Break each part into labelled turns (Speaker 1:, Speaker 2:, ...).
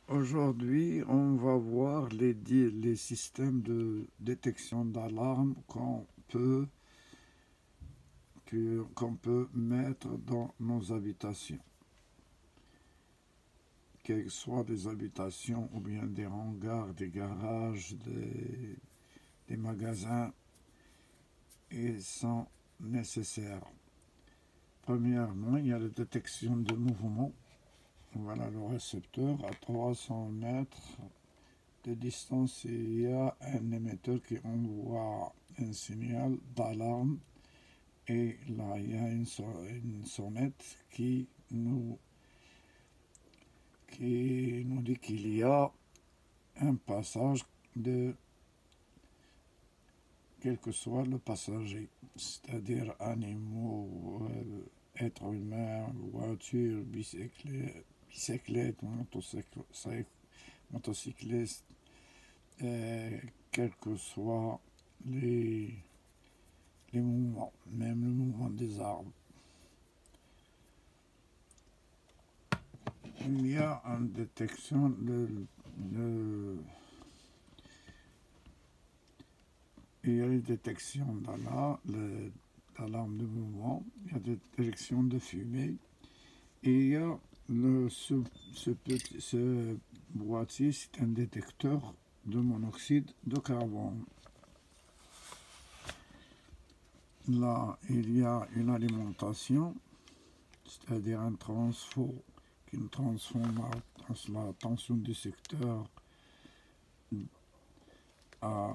Speaker 1: Aujourd'hui, on va voir les systèmes de détection d'alarme qu'on peut mettre dans nos habitations, qu'elles soient des habitations ou bien des hangars, des garages, des magasins, ils sont nécessaires. Premièrement, il y a la détection de mouvement. Voilà le récepteur à 300 mètres de distance. Il y a un émetteur qui envoie un signal d'alarme, et là il y a une sonnette qui nous dit qu'il y a un passage de quel que soit le passager, c'est-à-dire animaux, êtres humains, voitures, bicyclette, motocycliste, quels que soient les mouvements, même le mouvement des arbres. Il y a une détection il y a les détections d'alarme de mouvement, il y a des détections de fumée, et il y a ce boîtier, c'est un détecteur de monoxyde de carbone. Là, il y a une alimentation, c'est-à-dire un transfo qui nous transforme la tension du secteur à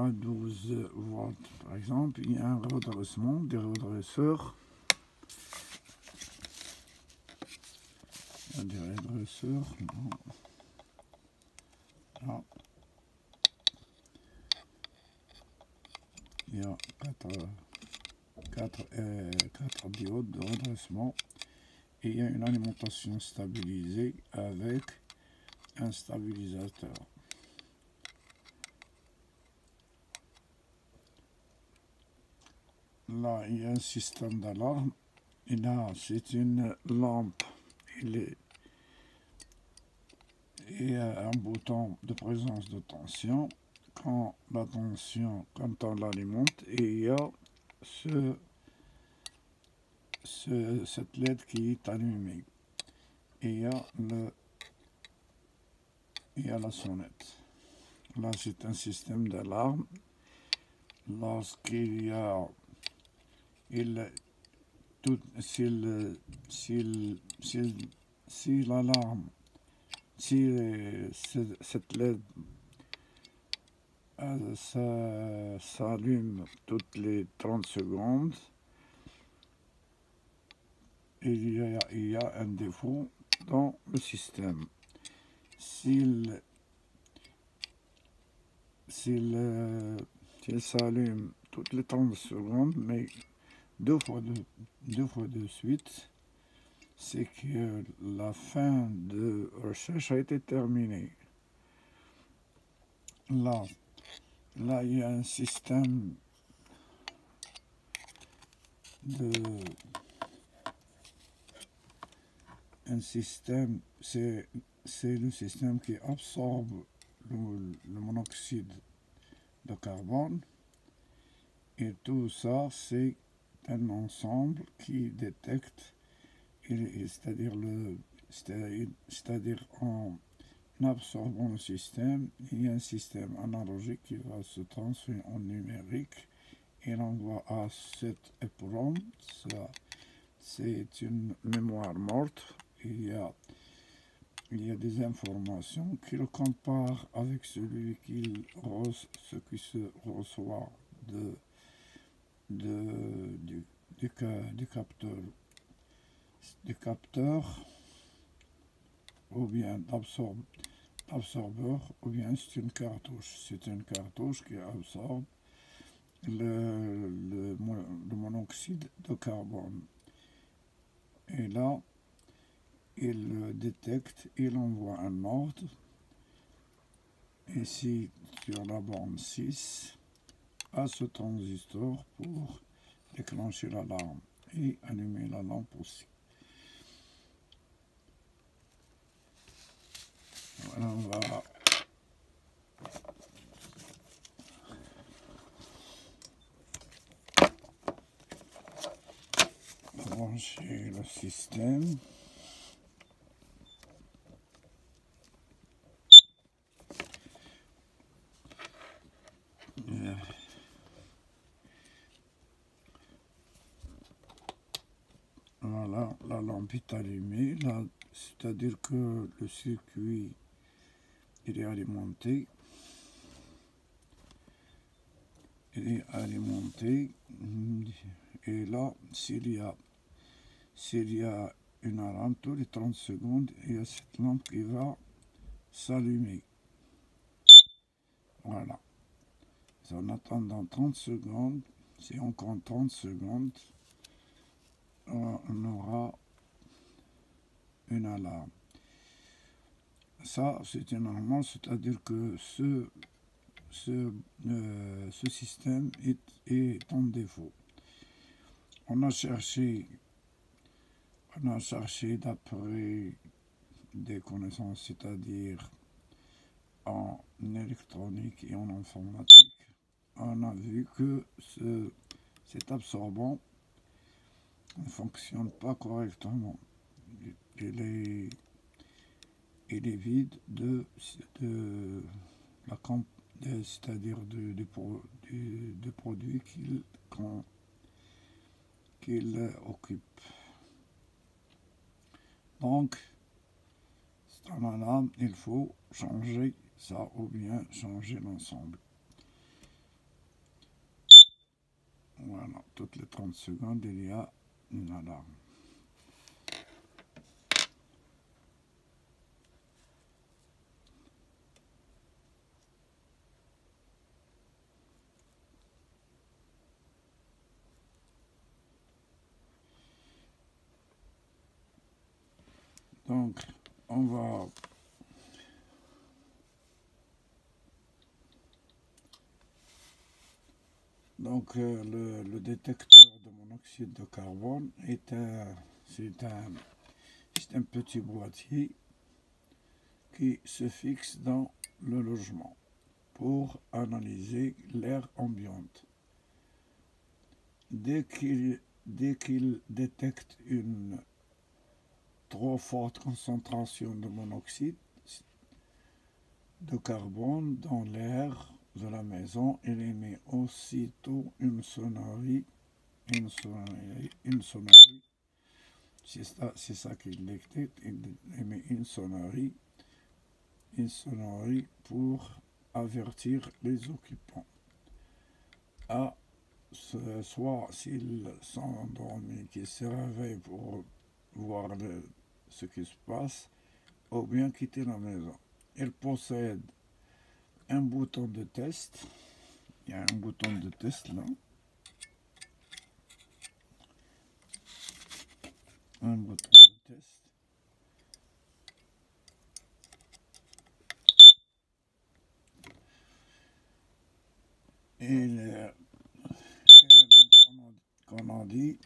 Speaker 1: 12 volts. Par exemple, il y a un redressement, des redresseurs. Il y a des redresseurs. Là. Il y a 4 diodes de redressement, et il y a une alimentation stabilisée avec un stabilisateur. Là, il y a un système d'alarme, et là, c'est une lampe. Il y a un bouton de présence de tension quand on l'alimente, et il y a cette LED qui est allumée, et il y a la sonnette. Là, c'est un système d'alarme. Lorsqu'il y a si l'alarme, cette LED s'allume toutes les 30 secondes, il y a un défaut dans le système. S'il s'allume toutes les 30 secondes, mais deux fois de suite, c'est que la fin de recherche a été terminée. Là, il y a un système c'est le système qui absorbe le monoxyde de carbone, et tout ça, c'est un ensemble qui détecte, c'est-à-dire en absorbant le système, il y a un système analogique qui va se transformer en numérique, et l'envoie à cette éperon. C'est une mémoire morte. Il y a des informations qu'il compare avec ce qui se reçoit du capteur, ou bien d'absorbeur, ou bien c'est une cartouche. C'est une cartouche qui absorbe le monoxyde de carbone. Et là, il détecte, il envoie un ordre, ici sur la borne 6, à ce transistor pour déclencher l'alarme. et allumer la lampe aussi. Voilà, on va brancher le système. Voilà, la lampe est allumée, c'est-à-dire que le circuit il est alimenté. Et là, s'il y a une alarme tous les 30 secondes, il y a cette lampe qui va s'allumer. Voilà. En attendant 30 secondes, si on compte 30 secondes, on aura une alarme. Ça, c'est normal, c'est-à-dire que ce système est en défaut. On a cherché d'après des connaissances, c'est-à-dire en électronique et en informatique, on a vu que cet absorbant ne fonctionne pas correctement. Il est vide c'est-à-dire de produits qu'il occupe. Donc, c'est un alarme, il faut changer ça ou bien changer l'ensemble. Voilà, toutes les 30 secondes, il y a une alarme. Donc, on va le détecteur de monoxyde de carbone c'est un petit boîtier qui se fixe dans le logement pour analyser l'air ambiant. Dès qu'il détecte une trop forte concentration de monoxyde de carbone dans l'air de la maison, il émet aussitôt une sonnerie. C'est ça qu'il détecte, il émet une sonnerie pour avertir les occupants. Soit s'ils sont endormis, qu'ils se réveillent pour voir ce qui se passe, ou bien quitter la maison. Il possède un bouton de test. Il y a un bouton de test là. Un bouton de test. Et les lampes qu'on a dit,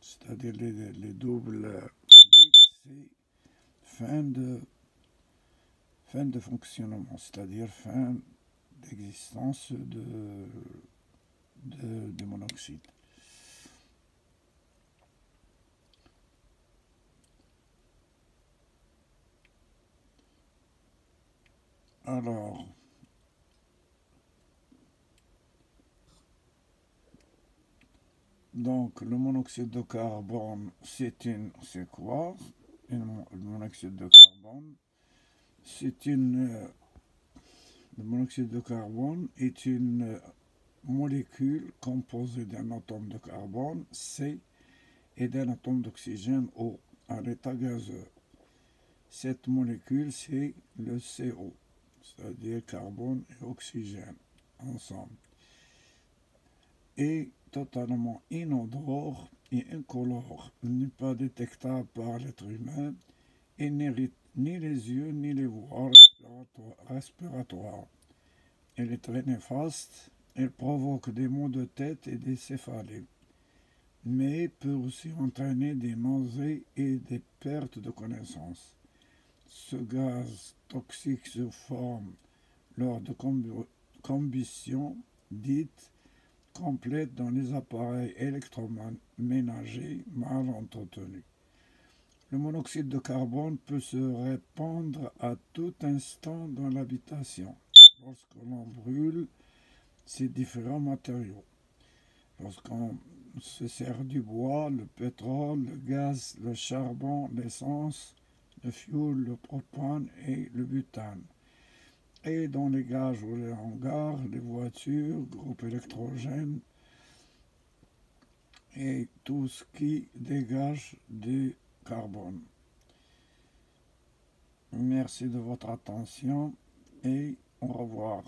Speaker 1: c'est-à-dire les doubles c'est fin de fonctionnement, c'est-à-dire fin d'existence de monoxyde. Alors, donc le monoxyde de carbone, c'est quoi? Le monoxyde de carbone, le monoxyde de carbone est une molécule composée d'un atome de carbone, C, et d'un atome d'oxygène, O, à l'état gazeux. Cette molécule, c'est le CO, c'est-à-dire carbone et oxygène ensemble. Et totalement inodore et incolore, n'est pas détectable par l'être humain et n'irrite ni les yeux ni les voies respiratoires. Elle est très néfaste, elle provoque des maux de tête et des céphalées. mais peut aussi entraîner des nausées et des pertes de connaissance. Ce gaz toxique se forme lors de combustion dite complète dans les appareils électroménagers mal entretenus. Le monoxyde de carbone peut se répandre à tout instant dans l'habitation lorsque l'on brûle ces différents matériaux. Lorsqu'on se sert du bois, le pétrole, le gaz, le charbon, l'essence, le fioul, le propane et le butane. Et dans les gages ou les hangars, les voitures, groupes électrogènes et tout ce qui dégage du carbone. Merci de votre attention et au revoir.